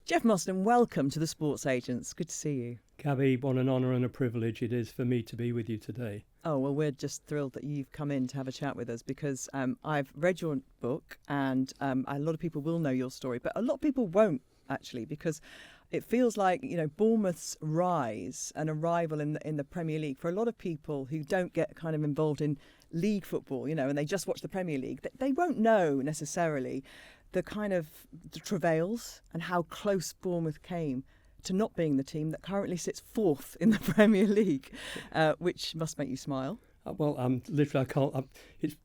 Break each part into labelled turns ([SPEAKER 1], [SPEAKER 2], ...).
[SPEAKER 1] Jeff Mostyn, welcome to the Sports Agents. Good to see you.
[SPEAKER 2] Gabby, what an honour and a privilege it is for me to be with you today.
[SPEAKER 1] Oh, well, we're just thrilled that you've come in to have a chat with us because I've read your book and a lot of people will know your story, but a lot of people won't actually, because it feels like, you know, Bournemouth's rise and arrival in the Premier League, for a lot of people who don't get kind of involved in league football, you know, and they just watch the Premier League, they won't know necessarily the kind of the travails and how close Bournemouth came to not being the team that currently sits fourth in the Premier League, which must make you smile.
[SPEAKER 2] Well, literally, I can't.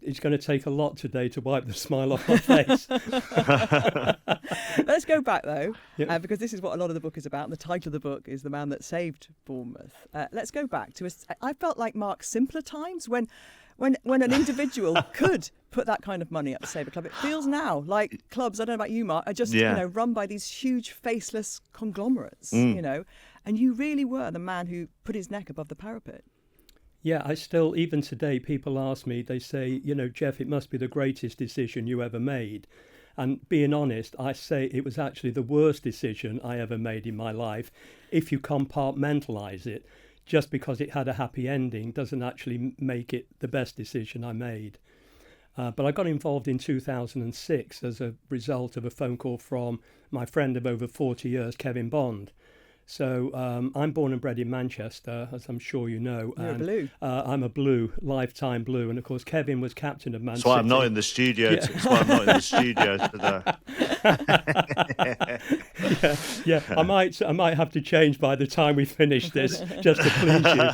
[SPEAKER 2] It's going to take a lot today to wipe the smile off my face.
[SPEAKER 1] Let's go back though,
[SPEAKER 2] Yep.
[SPEAKER 1] because this is what a lot of the book is about. And the title of the book is "The Man That Saved Bournemouth." Let's go back to I felt like, Mark, simpler times when an individual could put that kind of money up to save a club. It feels now like clubs, I don't know about you, Mark, are just run by these huge faceless conglomerates, you know, and you really were the man who put his neck above the parapet.
[SPEAKER 2] Yeah, I still, even today, people ask me, they say, you know, Jeff, it must be the greatest decision you ever made. And being honest, I say it was actually the worst decision I ever made in my life. If you compartmentalise it, just because it had a happy ending doesn't actually make it the best decision I made. But I got involved in 2006 as a result of a phone call from my friend of over 40 years, Kevin Bond. So I'm born and bred in Manchester, as I'm sure you know.
[SPEAKER 1] You're
[SPEAKER 2] and,
[SPEAKER 1] a Blue.
[SPEAKER 2] I'm a Blue, lifetime Blue. And of course, Kevin was captain of Man
[SPEAKER 3] That's why
[SPEAKER 2] City.
[SPEAKER 3] I'm not in the studio.
[SPEAKER 2] Yeah.
[SPEAKER 3] That's why I'm not in the studio today.
[SPEAKER 2] yeah. I might have to change by the time we finish this, just to please you.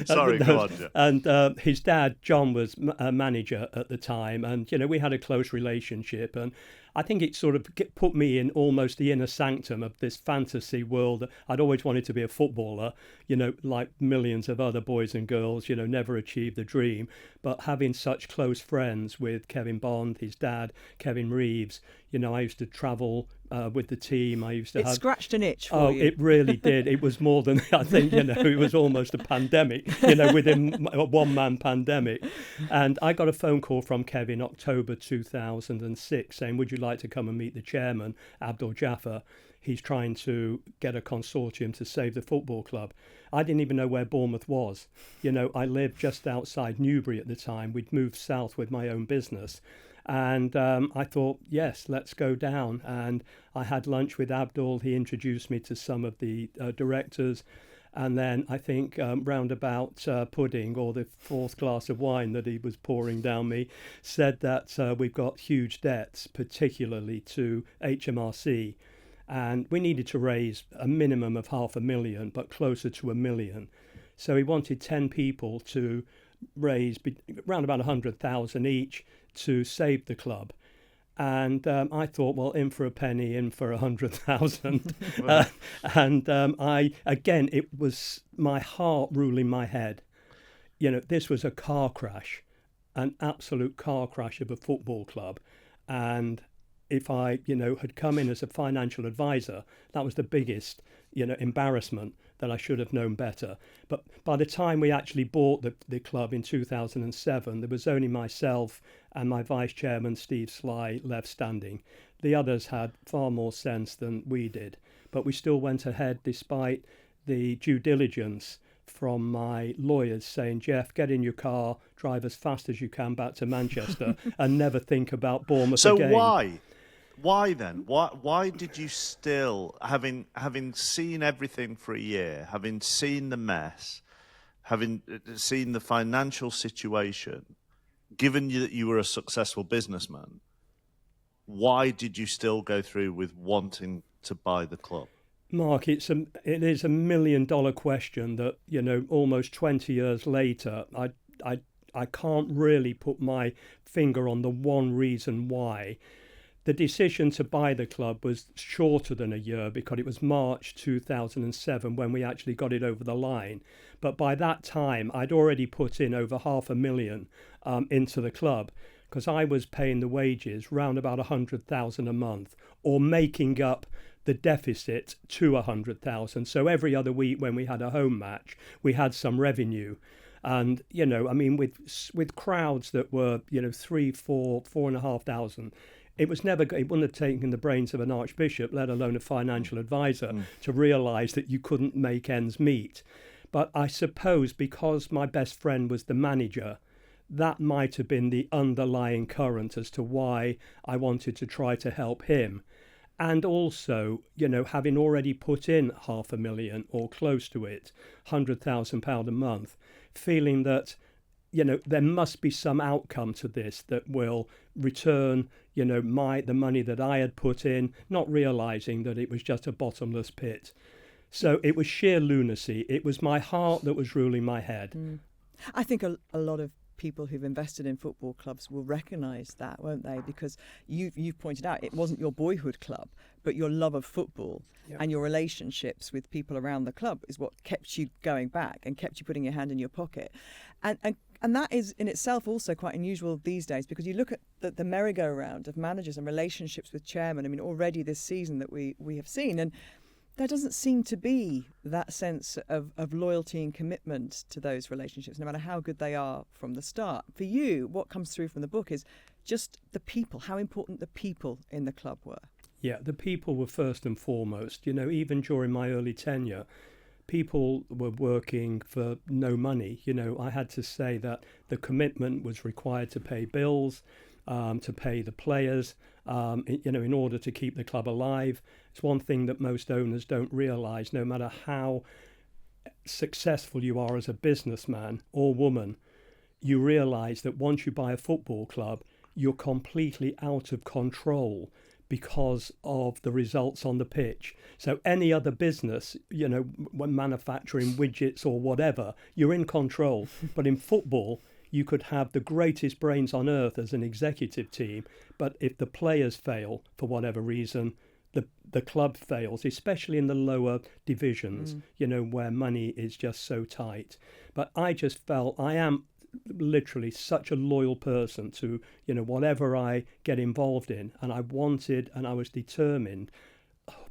[SPEAKER 3] Sorry, go on, Jeff.
[SPEAKER 2] And his dad, John, was a manager at the time, and you know we had a close relationship, and I think it sort of put me in almost the inner sanctum of this fantasy world. I'd always wanted to be a footballer, you know, like millions of other boys and girls, you know, never achieved the dream. But having such close friends with Kevin Bond, his dad, Kevin Reeves, you know, I used to travel with the team. I used to
[SPEAKER 1] It
[SPEAKER 2] have...
[SPEAKER 1] scratched an itch for you.
[SPEAKER 2] It really did. It was more than, I think, you know, it was almost a pandemic, you know, within a one-man pandemic. And I got a phone call from Kevin October 2006 saying, would you like to come and meet the chairman, Abdul Jaffer? He's trying to get a consortium to save the football club. I didn't even know where Bournemouth was. You know, I lived just outside Newbury at the time. We'd moved south with my own business. And I thought, yes, let's go down. And I had lunch with Abdul. He introduced me to some of the directors. And then I think roundabout pudding, or the fourth glass of wine that he was pouring down me, said that we've got huge debts, particularly to HMRC. And we needed to raise a minimum of 500,000, but closer to 1 million. So he wanted 10 people to raise around about 100,000 each to save the club. And I thought, well, in for a penny, in for 100,000. Again, it was my heart ruling my head. You know, this was a car crash, an absolute car crash of a football club. And if I, you know, had come in as a financial advisor, that was the biggest, you know, embarrassment, that I should have known better. But by the time we actually bought the club in 2007, there was only myself and my vice chairman, Steve Sly, left standing. The others had far more sense than we did. But we still went ahead despite the due diligence from my lawyers saying, Jeff, get in your car, drive as fast as you can back to Manchester and never think about Bournemouth again.
[SPEAKER 3] So why then? Why did you still, having seen everything for a year, having seen the mess, having seen the financial situation, given you that you were a successful businessman, why did you still go through with wanting to buy the club?
[SPEAKER 2] Mark, it is $1 million question that, you know, almost 20 years later, I can't really put my finger on the one reason why. The decision to buy the club was shorter than a year because it was March 2007 when we actually got it over the line. But by that time, I'd already put in over 500,000 into the club because I was paying the wages round about 100,000 a month, or making up the deficit to 100,000. So every other week when we had a home match, we had some revenue. And, you know, I mean, with crowds that were, you know, 3,000, 4,000, 4,500, it wouldn't have taken the brains of an archbishop, let alone a financial advisor, to realise that you couldn't make ends meet. But I suppose because my best friend was the manager, that might have been the underlying current as to why I wanted to try to help him. And also, having already put in $500,000 or close to it, £100,000 a month, feeling that, there must be some outcome to this that will return, the money that I had put in, not realising that it was just a bottomless pit. So it was sheer lunacy. It was my heart that was ruling my head.
[SPEAKER 1] I think a lot of people who've invested in football clubs will recognise that, won't they? Because you've pointed out it wasn't your boyhood club, but your love of football and your relationships with people around the club is what kept you going back and kept you putting your hand in your pocket. And that is in itself also quite unusual these days, because you look at the merry-go-round of managers and relationships with chairmen. I mean, already this season that we have seen, and there doesn't seem to be that sense of loyalty and commitment to those relationships, no matter how good they are from the start. For you, what comes through from the book is just the people, how important the people in the club were.
[SPEAKER 2] Yeah, the people were first and foremost. Even during my early tenure, people were working for no money. I had to say that the commitment was required to pay bills, to pay the players, in order to keep the club alive. It's one thing that most owners don't realise. No matter how successful you are as a businessman or woman, you realise that once you buy a football club, you're completely out of control because of the results on the pitch. So any other business, when manufacturing widgets or whatever, you're in control. But in football, you could have the greatest brains on earth as an executive team, but if the players fail for whatever reason, the club fails, especially in the lower divisions, where money is just so tight. But I just felt I am literally such a loyal person to, whatever I get involved in, and I wanted and I was determined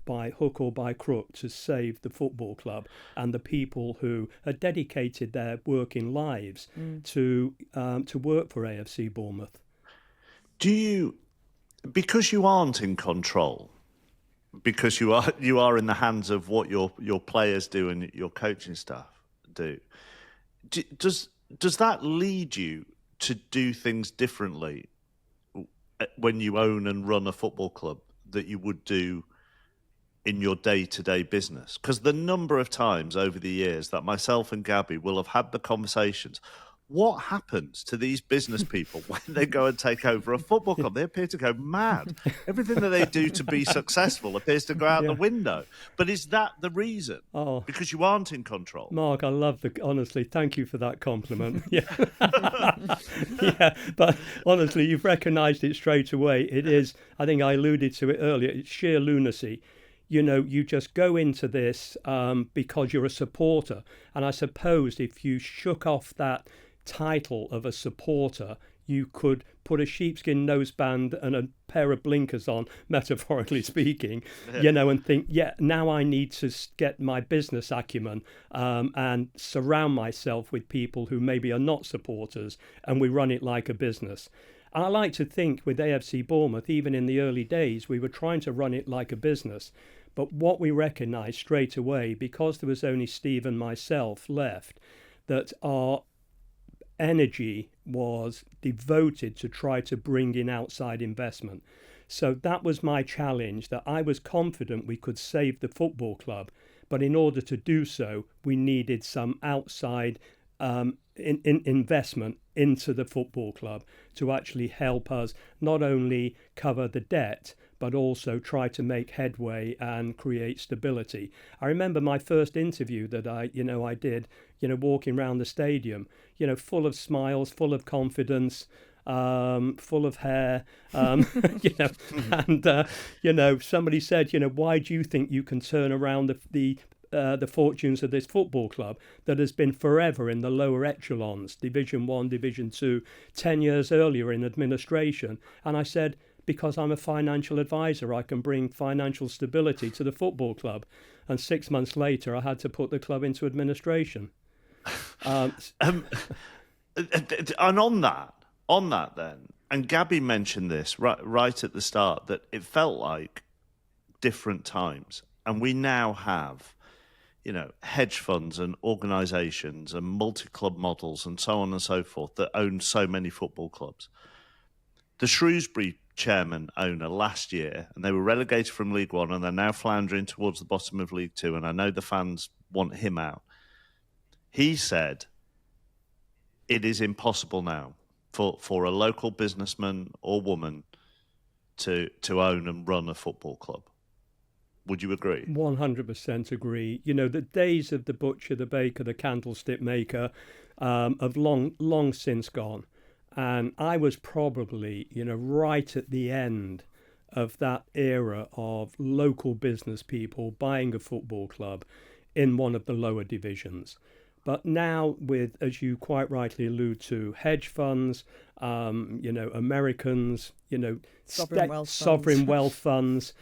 [SPEAKER 2] by hook or by crook to save the football club and the people who had dedicated their working lives to work for AFC Bournemouth.
[SPEAKER 3] Do you, because you aren't in control, because you are in the hands of what your players do and your coaching staff do, does that lead you to do things differently when you own and run a football club that you would do in your day-to-day business? Because the number of times over the years that myself and Gabby will have had the conversations, what happens to these business people when they go and take over a football club? They appear to go mad. Everything that they do to be successful appears to go out the window. But is that the reason?
[SPEAKER 2] Oh,
[SPEAKER 3] because you aren't in control?
[SPEAKER 2] Mark, I love honestly, thank you for that compliment. Yeah. Yeah, but honestly, you've recognised it straight away. It is, I think I alluded to it earlier, it's sheer lunacy. You just go into this because you're a supporter. And I suppose if you shook off that title of a supporter, you could put a sheepskin noseband and a pair of blinkers on, metaphorically speaking, and think, now I need to get my business acumen and surround myself with people who maybe are not supporters, and we run it like a business. And I like to think with AFC Bournemouth, even in the early days, we were trying to run it like a business. But what we recognised straight away, because there was only Steve and myself left, that our energy was devoted to try to bring in outside investment. So that was my challenge, that I was confident we could save the football club, but in order to do so, we needed some outside investment into the football club to actually help us not only cover the debt, but also try to make headway and create stability. I remember my first interview that I did, walking around the stadium, full of smiles, full of confidence, full of hair, and somebody said, why do you think you can turn around the fortunes of this football club that has been forever in the lower echelons, Division 1, Division 2, 10 years earlier in administration? And I said, because I'm a financial advisor, I can bring financial stability to the football club. And 6 months later, I had to put the club into administration.
[SPEAKER 3] And on that then, and Gabby mentioned this right at the start, that it felt like different times, and we now have, hedge funds and organisations and multi-club models and so on and so forth that own so many football clubs. The Shrewsbury chairman owner last year, and they were relegated from League One, and they're now floundering towards the bottom of League Two, and I know the fans want him out. He said it is impossible now for a local businessman or woman to own and run a football club. Would you agree?
[SPEAKER 2] 100% agree. The days of the butcher, the baker, the candlestick maker have long since gone. And I was probably, right at the end of that era of local business people buying a football club in one of the lower divisions. But now with, as you quite rightly allude to, hedge funds, Americans, sovereign wealth funds,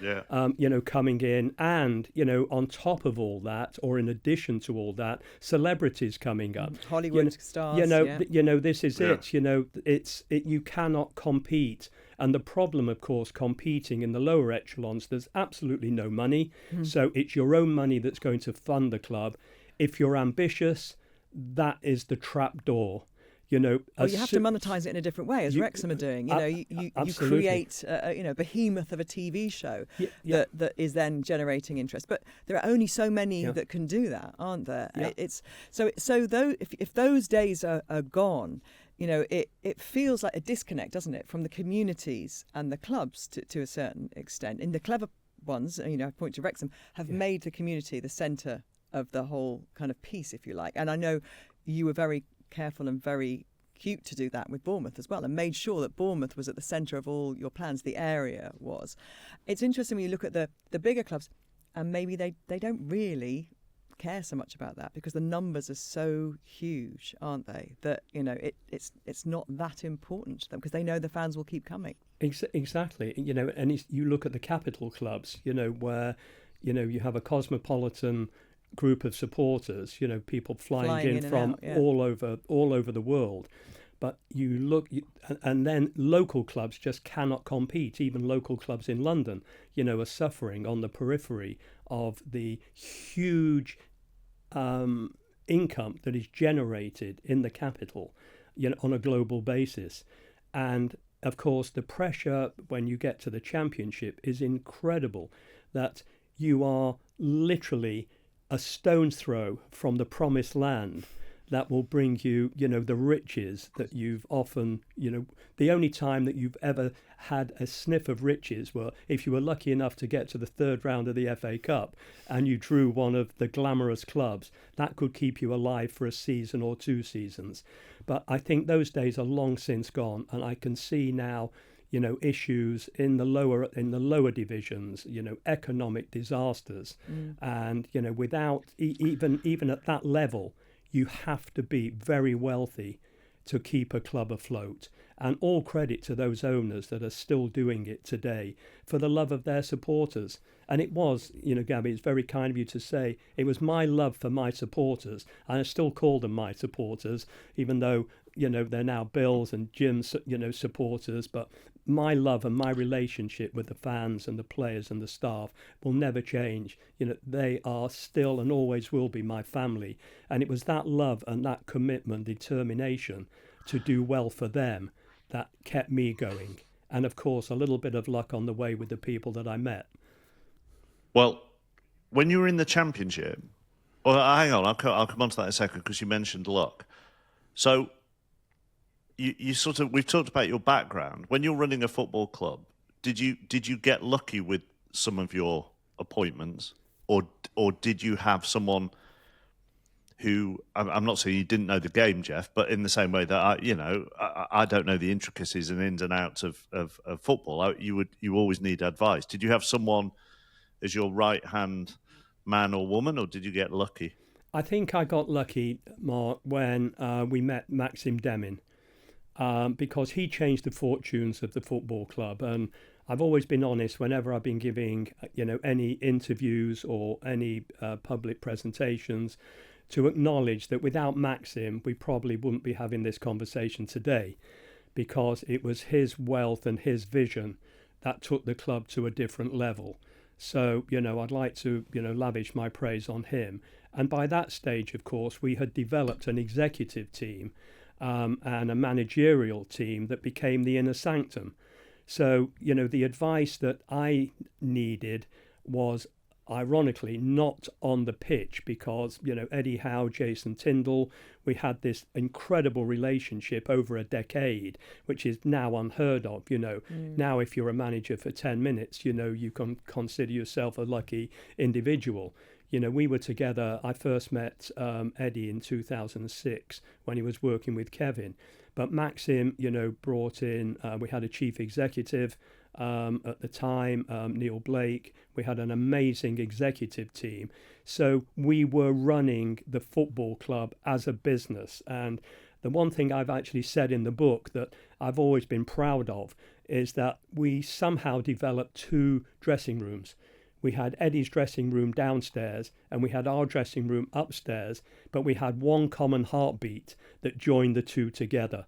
[SPEAKER 2] coming in, and, on top of all that, or in addition to all that, celebrities coming up.
[SPEAKER 1] Hollywood stars.
[SPEAKER 2] This is it. You cannot compete. And the problem, of course, competing in the lower echelons, there's absolutely no money. So it's your own money that's going to fund the club. If you're ambitious, that is the trap door.
[SPEAKER 1] You have to monetize it in a different way, as Wrexham are doing. You create a behemoth of a TV show that is then generating interest. But there are only so many that can do that, aren't there?
[SPEAKER 2] Yeah.
[SPEAKER 1] It's so though if those days are gone, it feels like a disconnect, doesn't it, from the communities and the clubs to a certain extent. In the clever ones, I point to Wrexham, have made the community the centre of the whole kind of piece, if you like. And I know you were very careful and very cute to do that with Bournemouth as well, and made sure that Bournemouth was at the centre of all your plans. The area was. It's interesting when you look at the bigger clubs, and maybe they don't really care so much about that because the numbers are so huge, aren't they? That it's not that important to them because they know the fans will keep coming.
[SPEAKER 2] Exactly. And you look at the capital clubs, where you have a cosmopolitan group of supporters, people flying in from all over the world. But you look, and then local clubs just cannot compete. Even local clubs in London, are suffering on the periphery of the huge income that is generated in the capital, on a global basis. And of course, the pressure when you get to the Championship is incredible. That you are literally a stone's throw from the promised land that will bring you, the riches that you've often, the only time that you've ever had a sniff of riches were if you were lucky enough to get to the third round of the FA Cup and you drew one of the glamorous clubs. That could keep you alive for a season or 2 seasons. But I think those days are long since gone, and I can see now issues in the lower divisions, economic disasters, and without even at that level, you have to be very wealthy to keep a club afloat. And all credit to those owners that are still doing it today for the love of their supporters. And it was, Gabby, it's very kind of you to say, it was my love for my supporters. And I still call them my supporters, even though, they're now Bill's and Jim's, supporters. But my love and my relationship with the fans and the players and the staff will never change. They are still and always will be my family. And it was that love and that commitment, determination to do well for them that kept me going. And of course, a little bit of luck on the way with the people that I met.
[SPEAKER 3] Well, when you were in the Championship, well, hang on, I'll come on to that in a second because you mentioned luck. So you we've talked about your background. When you're running a football club, did you get lucky with some of your appointments, or did you have someone who, I'm not saying you didn't know the game, Jeff, but in the same way that I don't know the intricacies and ins and outs of football. You always need advice. Did you have someone as your right hand man or woman, or did you get lucky?
[SPEAKER 2] I think I got lucky, Mark, when we met Maxim Demin, because he changed the fortunes of the football club. And I've always been honest whenever I've been giving any interviews or any public presentations, to acknowledge that without Maxim, we probably wouldn't be having this conversation today, because it was his wealth and his vision that took the club to a different level. So, I'd like to, lavish my praise on him. And by that stage, of course, we had developed an executive team and a managerial team that became the inner sanctum. So, the advice that I needed was, ironically, not on the pitch, because, Eddie Howe, Jason Tindall, we had this incredible relationship over a decade, which is now unheard of. Now if you're a manager for 10 minutes, you can consider yourself a lucky individual. We were together. I first met Eddie in 2006 when he was working with Kevin. But Maxim, brought in, we had a chief executive at the time, Neil Blake. We had an amazing executive team. So we were running the football club as a business. And the one thing I've actually said in the book that I've always been proud of is that we somehow developed 2 dressing rooms. We had Eddie's dressing room downstairs and we had our dressing room upstairs, but we had one common heartbeat that joined the 2 together.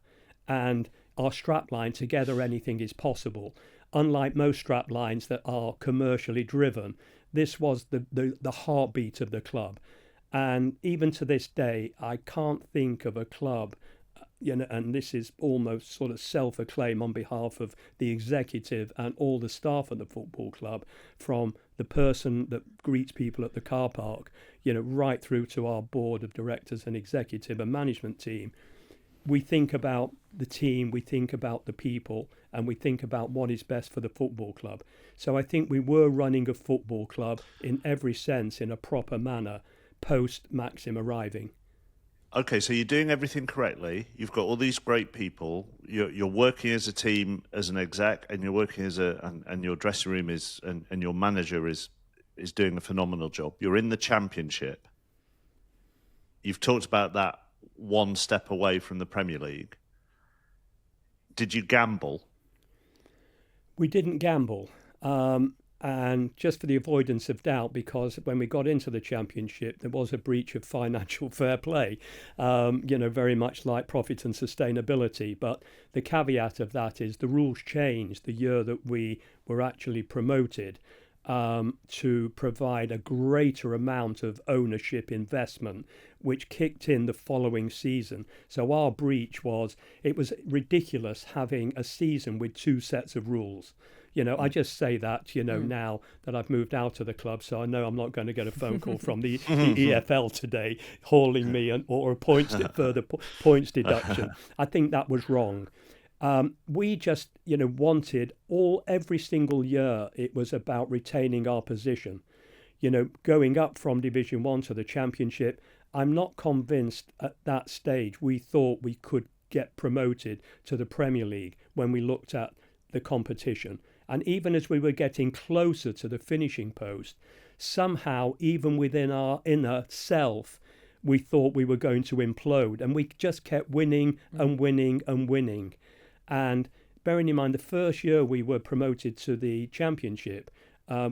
[SPEAKER 2] And our strapline, together anything is possible. Unlike most strap lines that are commercially driven, this was the heartbeat of the club. And even to this day, I can't think of a club, and this is almost sort of self-acclaim on behalf of the executive and all the staff at the football club, from the person that greets people at the car park, right through to our board of directors and executive and management team. We think about the team, we think about the people, and we think about what is best for the football club. So I think we were running a football club in every sense in a proper manner post Maxim arriving.
[SPEAKER 3] Okay, so you're doing everything correctly. You've got all these great people. You're working as a team, as an exec, and you're working and your dressing room is and your manager is doing a phenomenal job. You're in the Championship. You've talked about that one step away from the Premier League. Did you gamble?
[SPEAKER 2] We didn't gamble. And just for the avoidance of doubt, because when we got into the Championship, there was a breach of financial fair play, very much like profit and sustainability. But the caveat of that is the rules changed the year that we were actually promoted to provide a greater amount of ownership investment, which kicked in the following season. So our breach was, it was ridiculous having a season with 2 sets of rules. I just say that, now that I've moved out of the club, so I know I'm not going to get a phone call from the EFL today hauling me or further points deduction. I think that was wrong. We just, wanted every single year, it was about retaining our position. Going up from Division 1 to the Championship, I'm not convinced at that stage we thought we could get promoted to the Premier League when we looked at the competition. And even as we were getting closer to the finishing post, somehow, even within our inner self, we thought we were going to implode. And we just kept winning and winning and winning. And bearing in mind, the first year we were promoted to the Championship,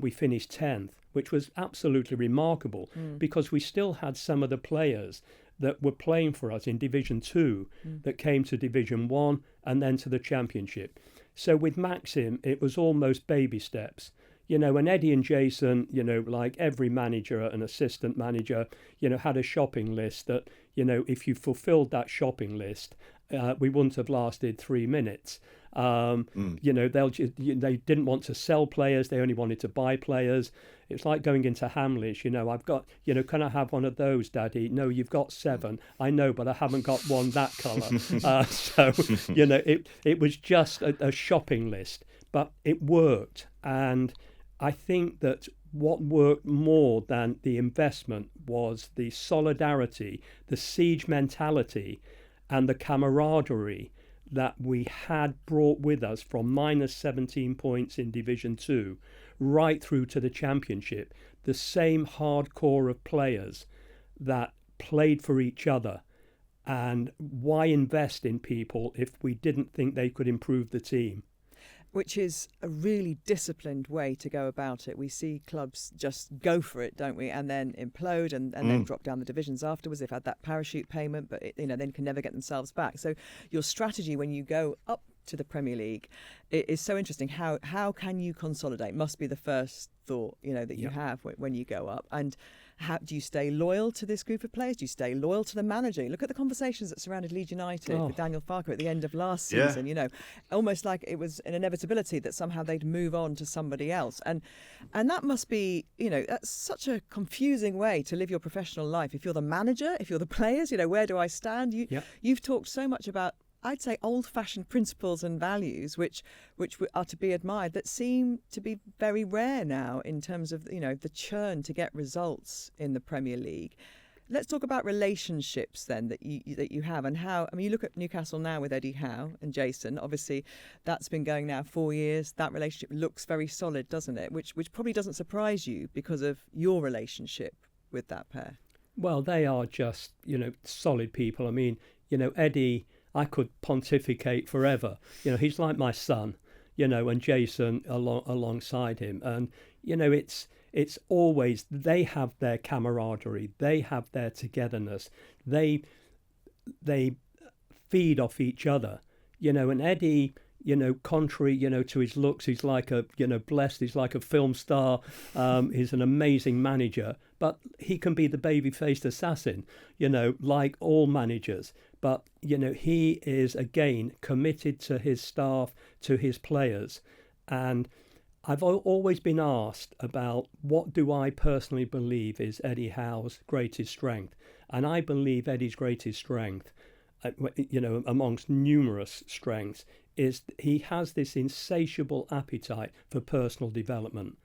[SPEAKER 2] we finished 10th, which was absolutely remarkable because we still had some of the players that were playing for us in Division 2 that came to Division 1 and then to the Championship. So with Maxim, it was almost baby steps. And Eddie and Jason, like every manager and assistant manager, had a shopping list that, if you fulfilled that shopping list, we wouldn't have lasted 3 minutes. They didn't want to sell players. They only wanted to buy players. It's like going into Hamleys. I've got, can I have one of those, Daddy? No, you've got 7. I know, but I haven't got one that colour. So, it was just a shopping list, but it worked. And I think that what worked more than the investment was the solidarity, the siege mentality, and the camaraderie that we had brought with us from minus 17 points in Division 2 right through to the Championship. The same hardcore of players that played for each other. And why invest in people if we didn't think they could improve the team?
[SPEAKER 1] which is a really disciplined way to go about it. We see clubs just go for it, don't we, and then implode and then drop down the divisions afterwards. They've had that parachute payment, but then can never get themselves back. So your strategy when you go up to the Premier League is so interesting. How can you consolidate? Must be the first thought that you have when you go up. And how do you stay loyal to this group of players? Do you stay loyal to the manager? Look at the conversations that surrounded Leeds United with Daniel Farke at the end of last season. Almost like it was an inevitability that somehow they'd move on to somebody else. And that must be, that's such a confusing way to live your professional life. If you're the manager, if you're the players, where do I stand? You've talked so much about, I'd say, old-fashioned principles and values, which are to be admired, that seem to be very rare now in terms of the churn to get results in the Premier League. Let's talk about relationships then that you have, and how. I mean, you look at Newcastle now with Eddie Howe and Jason. Obviously, that's been going now 4 years. That relationship looks very solid, doesn't it? Which probably doesn't surprise you because of your relationship with that pair.
[SPEAKER 2] Well, they are just solid people. I mean, Eddie, I could pontificate forever. He's like my son, and Jason alongside him. And, it's always, they have their camaraderie, they have their togetherness, they feed off each other, and Eddie, contrary, to his looks, he's like blessed, he's like a film star, he's an amazing manager, but he can be the baby-faced assassin, like all managers. But, he is, again, committed to his staff, to his players. And I've always been asked about what do I personally believe is Eddie Howe's greatest strength. And I believe Eddie's greatest strength, amongst numerous strengths, is he has this insatiable appetite for personal development.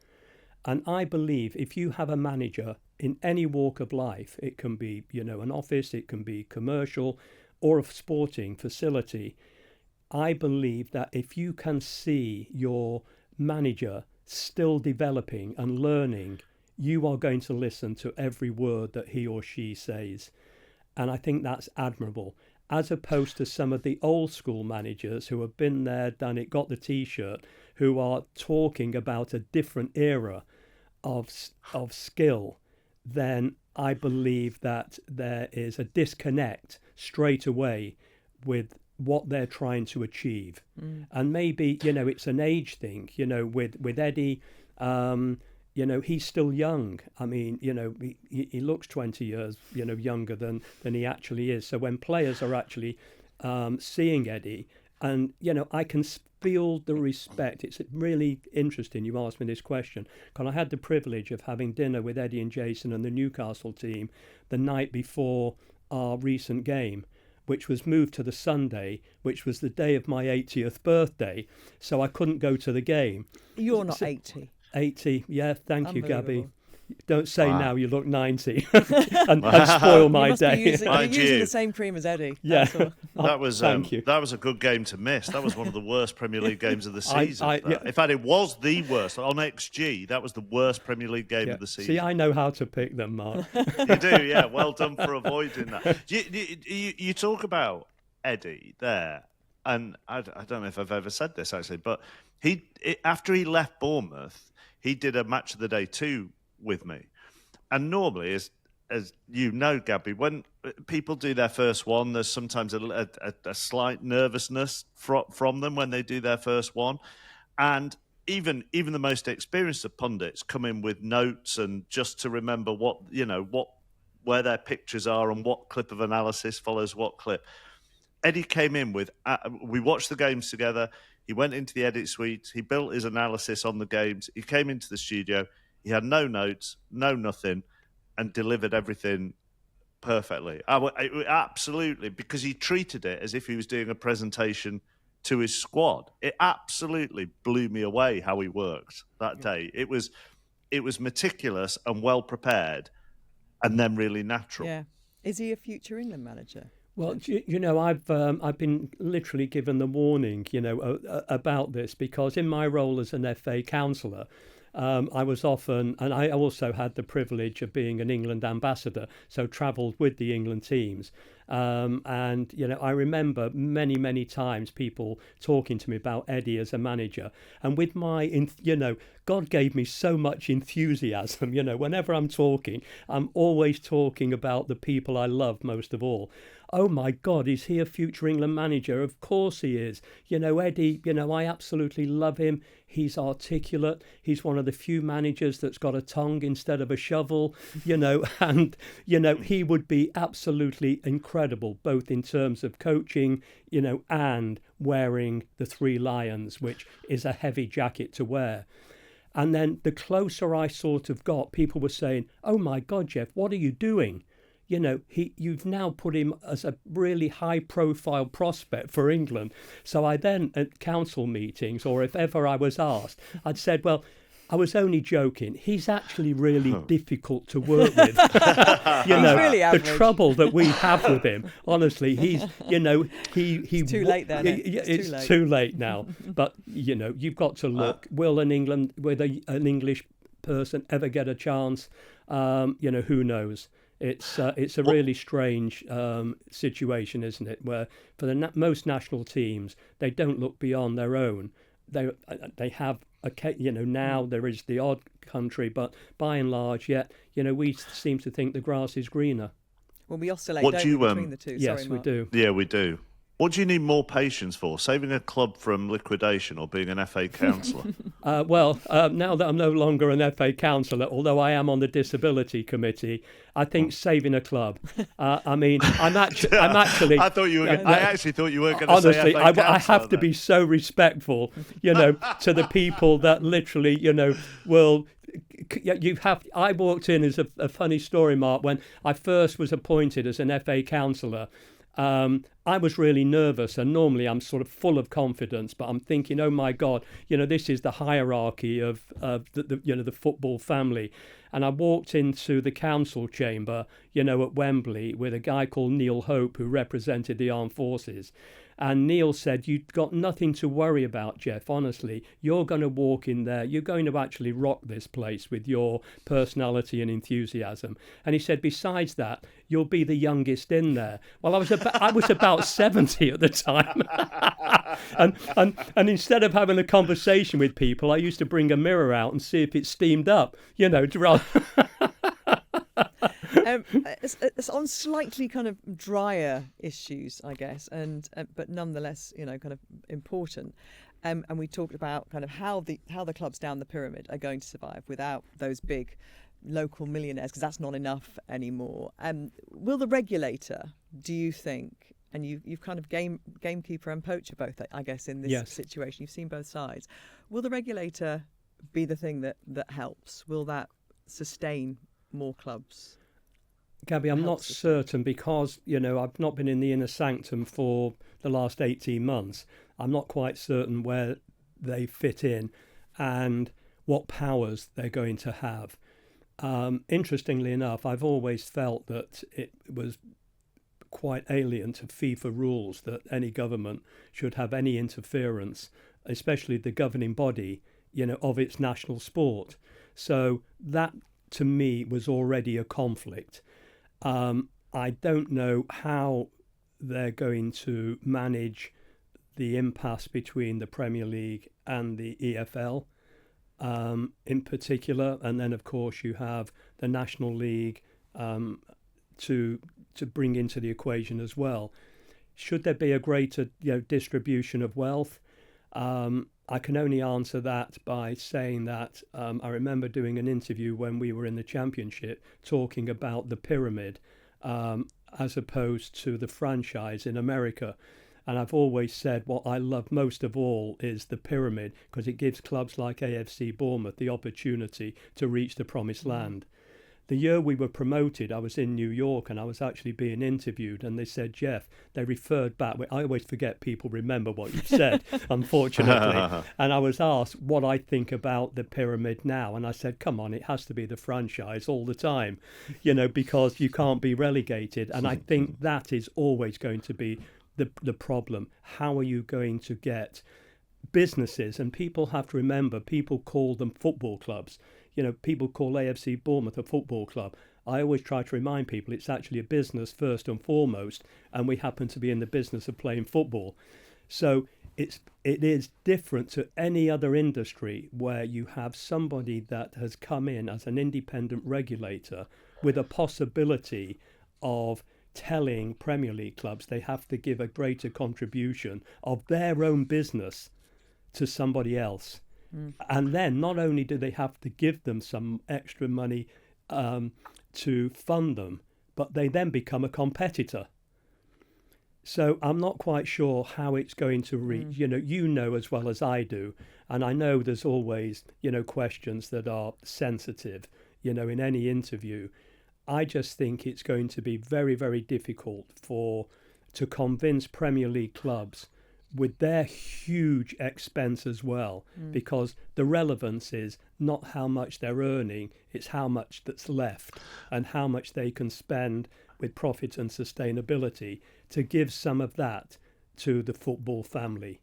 [SPEAKER 2] And I believe if you have a manager in any walk of life, it can be, an office, it can be commercial, or a sporting facility, I believe that if you can see your manager still developing and learning, you are going to listen to every word that he or she says. And I think that's admirable, as opposed to some of the old school managers who have been there, done it, got the T-shirt, who are talking about a different era of skill. Then I believe that there is a disconnect straight away with what they're trying to achieve. And maybe, it's an age thing, with Eddie, he's still young. I mean, he looks 20 years, younger than he actually is. So when players are actually seeing Eddie, and, I can feel the respect. It's really interesting you asked me this question, because I had the privilege of having dinner with Eddie and Jason and the Newcastle team the night before our recent game, which was moved to the Sunday, which was the day of my 80th birthday. So I couldn't go to the game.
[SPEAKER 1] You're not 80.
[SPEAKER 2] 80, yeah, thank you, Gabby. Don't say
[SPEAKER 3] Wow.
[SPEAKER 2] now you look 90 and spoil my day.
[SPEAKER 1] You're using the same cream as Eddie.
[SPEAKER 2] Yeah.
[SPEAKER 3] That was
[SPEAKER 2] Thank you.
[SPEAKER 3] That was a good game to miss. That was one of the worst Premier League games of the season.
[SPEAKER 2] Yeah.
[SPEAKER 3] In fact, it was the worst. On XG, that was the worst Premier League game of the season.
[SPEAKER 2] See, I know how to pick them, Mark.
[SPEAKER 3] You do, yeah. Well done for avoiding that. You talk about Eddie there, and I don't know if I've ever said this actually, but after he left Bournemouth, he did a Match of the Day 2 with me. And normally, as you know, Gabby, when people do their first one, there's sometimes a slight nervousness from them when they do their first one. And even the most experienced of pundits come in with notes and just to remember where their pictures are and what clip of analysis follows what clip. Eddie came in with, we watched the games together. He went into the edit suite. He built his analysis on the games. He came into the studio. He had no notes, no nothing, and delivered everything perfectly. Absolutely, because he treated it as if he was doing a presentation to his squad. It absolutely blew me away how he worked that day. It was meticulous and well prepared, and then really natural.
[SPEAKER 1] Yeah. Is he a future England manager?
[SPEAKER 2] Well, I've been literally given the warning, about this, because in my role as an FA counsellor, I was often, and I also had the privilege of being an England ambassador, so travelled with the England teams. And, I remember many times people talking to me about Eddie as a manager. And with my, God gave me so much enthusiasm. Whenever I'm talking, I'm always talking about the people I love most of all. Oh my God, is he a future England manager? Of course he is. Eddie, I absolutely love him. He's articulate. He's one of the few managers that's got a tongue instead of a shovel, and, he would be absolutely incredible, both in terms of coaching, and wearing the 3 lions, which is a heavy jacket to wear. And then the closer I sort of got, people were saying, oh my God, Jeff, what are you doing? You've now put him as a really high-profile prospect for England. So I then, at council meetings, or if ever I was asked, I'd said, well, I was only joking. He's actually really difficult to work with.
[SPEAKER 1] He's really average.
[SPEAKER 2] The trouble that we have with him, honestly, he's,
[SPEAKER 1] It's too late then.
[SPEAKER 2] It's too late now. But, you've got to look. Will an English person ever get a chance? Who knows? It's a really strange situation, isn't it? Where for the most national teams, they don't look beyond their own. They have now there is the odd country, but by and large, we seem to think the grass is greener.
[SPEAKER 1] Well, we oscillate between the two.
[SPEAKER 2] Yes,
[SPEAKER 1] Sorry,
[SPEAKER 2] we
[SPEAKER 1] Mark.
[SPEAKER 2] do.
[SPEAKER 3] Yeah, we do. What do you need more patience for? Saving a club from liquidation or being an FA councillor?
[SPEAKER 2] Now that I'm no longer an FA councillor, although I am on the disability committee, I think saving a club. I'm actually.
[SPEAKER 3] I thought you were. I actually thought you were going to
[SPEAKER 2] honestly,
[SPEAKER 3] say FA councillor.
[SPEAKER 2] I have to be so respectful, to the people that literally, will. I walked in as a funny story, Mark, when I first was appointed as an FA councillor. I was really nervous, and normally I'm sort of full of confidence, but I'm thinking, oh my God, this is the hierarchy of the football family. And I walked into the council chamber, at Wembley with a guy called Neil Hope, who represented the armed forces. And Neil said, you've got nothing to worry about, Jeff, honestly. You're going to walk in there. You're going to actually rock this place with your personality and enthusiasm. And he said, besides that, you'll be the youngest in there. Well, I was about 70 at the time. and instead of having a conversation with people, I used to bring a mirror out and see if it steamed up,
[SPEAKER 1] It's on slightly kind of drier issues, I guess, and but nonetheless, kind of important. And we talked about kind of how the clubs down the pyramid are going to survive without those big local millionaires, because that's not enough anymore. Will the regulator, do you think? And you've kind of gamekeeper and poacher both, I guess, in this situation. You've seen both sides. Will the regulator be the thing that helps? Will that sustain more clubs?
[SPEAKER 2] Gabby, I'm not certain because, I've not been in the inner sanctum for the last 18 months. I'm not quite certain where they fit in and what powers they're going to have. Interestingly enough, I've always felt that it was quite alien to FIFA rules that any government should have any interference, especially the governing body, of its national sport. So that, to me, was already a conflict. I don't know how they're going to manage the impasse between the Premier League and the EFL in particular. And then, of course, you have the National League to bring into the equation as well. Should there be a greater distribution of wealth? I can only answer that by saying that I remember doing an interview when we were in the Championship talking about the pyramid as opposed to the franchise in America. And I've always said what I love most of all is the pyramid, because it gives clubs like AFC Bournemouth the opportunity to reach the promised land. The year we were promoted, I was in New York and I was actually being interviewed, and they said, Jeff, they referred back. I always forget people remember what you've said, unfortunately. And I was asked what I think about the pyramid now. And I said, come on, it has to be the franchise all the time, because you can't be relegated. And I think that is always going to be the problem. How are you going to get businesses? And people have to remember, people call them football clubs. People call AFC Bournemouth a football club. I always try to remind people it's actually a business first and foremost, and we happen to be in the business of playing football. So it is different to any other industry where you have somebody that has come in as an independent regulator with a possibility of telling Premier League clubs they have to give a greater contribution of their own business to somebody else. And then not only do they have to give them some extra money to fund them, but they then become a competitor. So I'm not quite sure how it's going to reach. You know as well as I do, and I know there's always questions that are sensitive in any interview. I just think it's going to be very, very difficult to convince Premier League clubs with their huge expense as well, because the relevance is not how much they're earning, it's how much that's left and how much they can spend with profit and sustainability to give some of that to the football family,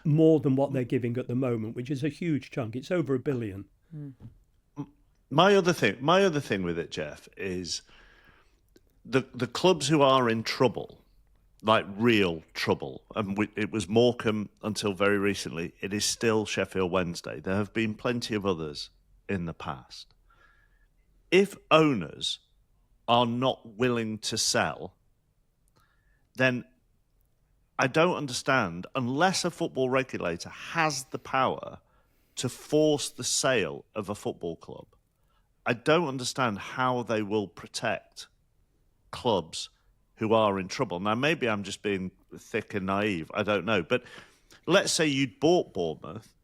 [SPEAKER 2] more than what they're giving at the moment, which is a huge chunk. It's over $1 billion.
[SPEAKER 3] My other thing with it, Jeff, is the clubs who are in trouble, like real trouble, and it was Morecambe until very recently. It is still Sheffield Wednesday. There have been plenty of others in the past. If owners are not willing to sell, then I don't understand, unless a football regulator has the power to force the sale of a football club, I don't understand how they will protect clubs who are in trouble. Now, maybe I'm just being thick and naive. I don't know. But let's say you'd bought Bournemouth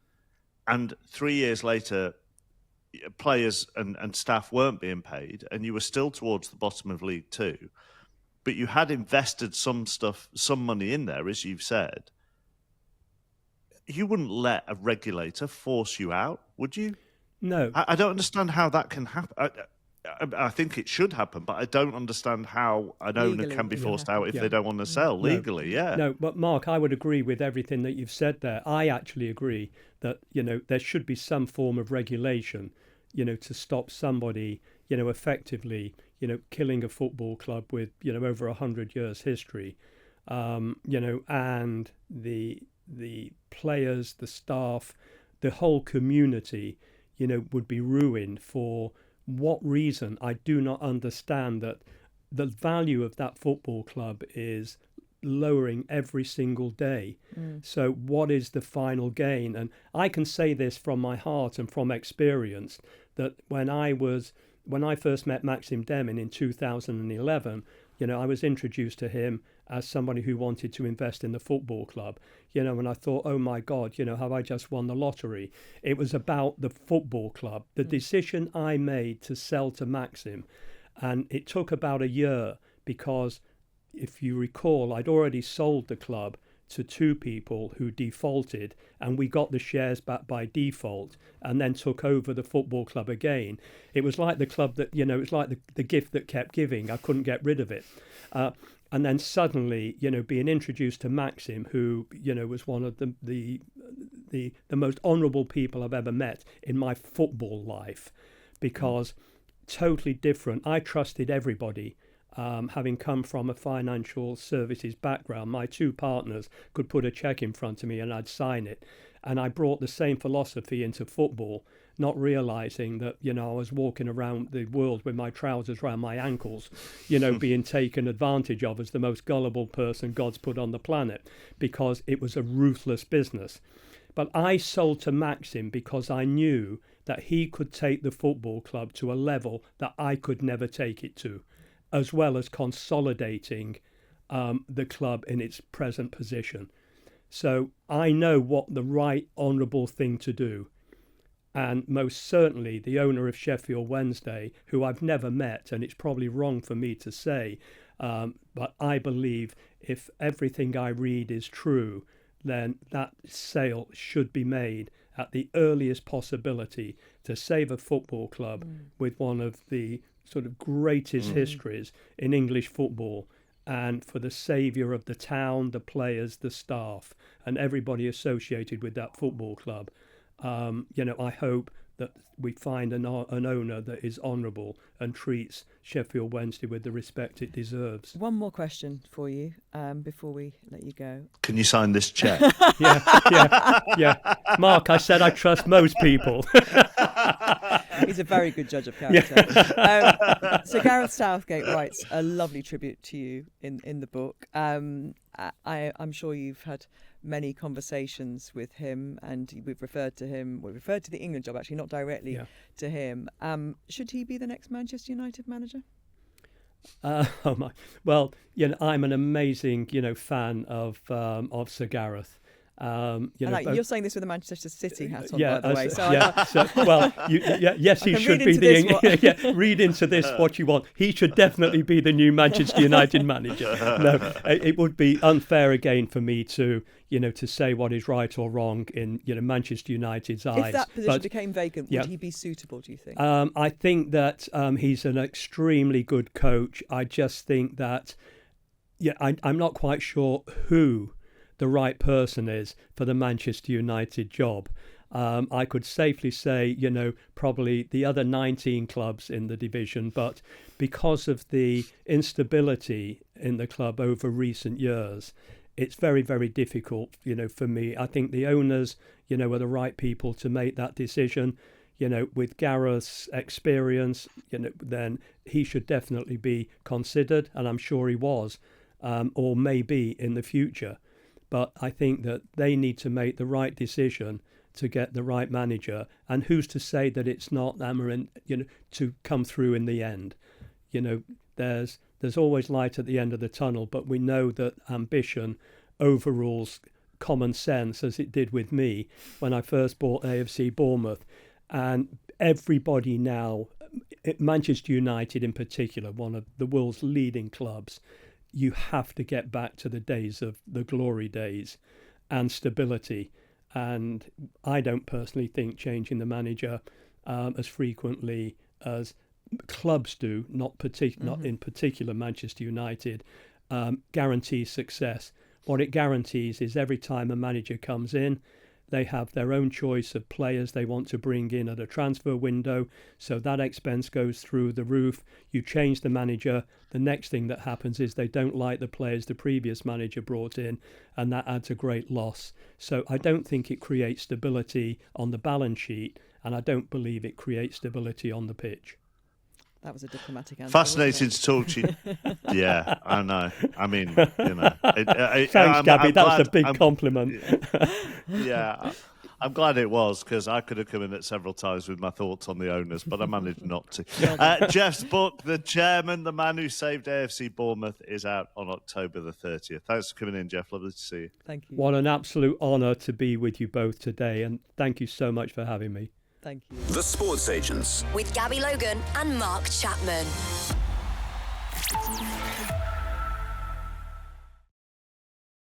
[SPEAKER 3] and 3 years later, players and staff weren't being paid and you were still towards the bottom of League Two, but you had invested some money in there, as you've said. You wouldn't let a regulator force you out, would you?
[SPEAKER 2] No.
[SPEAKER 3] I don't understand how that can happen. I think it should happen, but I don't understand how an owner can be forced out if they don't want to sell legally.
[SPEAKER 2] No, but Mark, I would agree with everything that you've said there. I actually agree that there should be some form of regulation, to stop somebody, effectively, killing a football club with over 100 years history, and the players, the staff, the whole community, would be ruined for what reason. I do not understand that the value of that football club is lowering every single day. So what is the final gain? And I can say this from my heart and from experience, that when I first met Maxim Demin in 2011, I was introduced to him as somebody who wanted to invest in the football club, and I thought, oh my God, have I just won the lottery? It was about the football club. The decision I made to sell to Maxim, and it took about a year because, if you recall, I'd already sold the club to two people who defaulted, and we got the shares back by default and then took over the football club again. It was like the club that, it was like the gift that kept giving. I couldn't get rid of it. And then suddenly, being introduced to Maxim, who, was one of the most honourable people I've ever met in my football life, because totally different. I trusted everybody. Having come from a financial services background, my two partners could put a cheque in front of me and I'd sign it. And I brought the same philosophy into football, not realising that, I was walking around the world with my trousers around my ankles, being taken advantage of as the most gullible person God's put on the planet, because it was a ruthless business. But I sold to Maxim because I knew that he could take the football club to a level that I could never take it to, as well as consolidating the club in its present position. So I know what the right honourable thing to do. And most certainly the owner of Sheffield Wednesday, who I've never met, and it's probably wrong for me to say, but I believe if everything I read is true, then that sale should be made at the earliest possibility to save a football club with one of the sort of greatest histories in English football, and for the saviour of the town, the players, the staff, and everybody associated with that football club. I hope that we find an owner that is honourable and treats Sheffield Wednesday with the respect it deserves.
[SPEAKER 1] One more question for you before we let you go.
[SPEAKER 3] Can you sign this cheque?
[SPEAKER 2] Yeah. Mark, I said I trust most people.
[SPEAKER 1] He's a very good judge of character. So Gareth Southgate writes a lovely tribute to you in the book. I'm sure you've had many conversations with him, and we've referred to the England job, actually, not directly to him. Should he be the next Manchester United manager?
[SPEAKER 2] Well, I'm an amazing, fan of Sir Gareth.
[SPEAKER 1] You're saying this with a Manchester City hat on, by the way.
[SPEAKER 2] Yes, he should be the. Read into this what you want. He should definitely be the new Manchester United manager. No, it would be unfair again for me to say what is right or wrong in Manchester United's eyes.
[SPEAKER 1] If that position became vacant, would he be suitable, do you think?
[SPEAKER 2] I think that he's an extremely good coach. I just think that I'm not quite sure who the right person is for the Manchester United job. I could safely say, probably the other 19 clubs in the division, but because of the instability in the club over recent years, it's very, very difficult, for me. I think the owners, are the right people to make that decision. With Gareth's experience, then he should definitely be considered, and I'm sure he was, or may be in the future. But I think that they need to make the right decision to get the right manager. And who's to say that it's not Amarin, to come through in the end? There's always light at the end of the tunnel, but we know that ambition overrules common sense, as it did with me when I first bought AFC Bournemouth. And everybody now, Manchester United in particular, one of the world's leading clubs, you have to get back to the days of the glory days and stability. And I don't personally think changing the manager as frequently as clubs do, not in particular Manchester United, guarantees success. What it guarantees is every time a manager comes in, they have their own choice of players they want to bring in at a transfer window, so that expense goes through the roof. You change the manager, the next thing that happens is they don't like the players the previous manager brought in, and that adds a great loss. So I don't think it creates stability on the balance sheet, and I don't believe it creates stability on the pitch.
[SPEAKER 1] That was a diplomatic answer.
[SPEAKER 3] Fascinating to talk to you. Yeah, I know. I mean, Thanks,
[SPEAKER 2] Gabby. That was a big compliment.
[SPEAKER 3] Yeah, I'm glad it was, because I could have come in at several times with my thoughts on the owners, but I managed not to. Jeff's book, The Chairman, The Man Who Saved AFC Bournemouth, is out on October the 30th. Thanks for coming in, Jeff. Lovely to see you.
[SPEAKER 1] Thank you.
[SPEAKER 2] What an absolute honour to be with you both today, and thank you so much for having me.
[SPEAKER 1] Thank you.
[SPEAKER 4] The Sports Agents
[SPEAKER 5] with Gabby Logan and Mark Chapman.